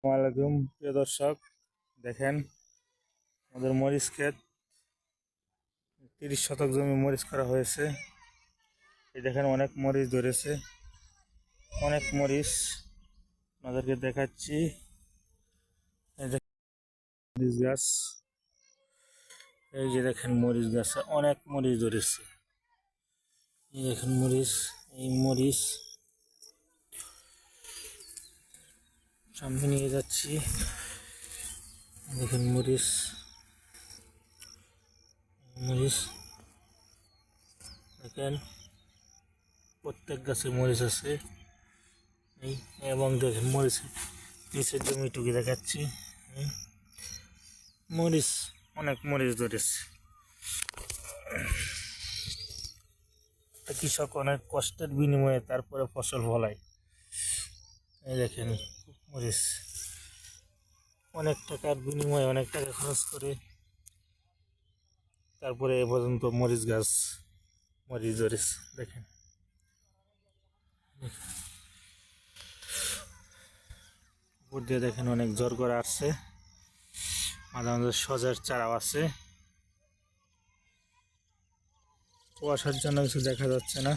আসসালামাইকুম প্রিয় দর্শক, দেখেন আমাদের মরিচ ক্ষেত 30 শতক জমি মরিচ করা হয়েছে। এই দেখেন অনেক মরিচ ধরেছে, অনেক মরিচ আপনাদেরকে দেখাচ্ছি। এই দেখেন মরিচ গাছ, এই যে দেখেন মরিচ গাছে অনেক মরিচ ধরেছে। এই দেখেন মরিচ, এই মরিচ সামনে নিয়ে যাচ্ছি। দেখেন মরিচ, মরিচ দেখেন প্রত্যেক গাছে মরিচ আছে। এই এবং দেখেন মরিচ নিচের জমিটুকু দেখাচ্ছি। মরিচ, অনেক মরিচ ধরেছে। কৃষক অনেক কষ্টের বিনিময়ে তারপরে ফসল ফলায়। এই দেখেন মরিচ, অনেক টাকার বিনিময়ে অনেক টাকা খরচ করে তারপরে এ পর্যন্ত মরিচ গাছ মরিচ ধরেছে। দেখেন উপর দিয়ে দেখেন অনেক জোর করে আসছে, মাঝে মাঝে সজার চারাও আছে। কুয়াশার জন্য কিছু দেখা যাচ্ছে না।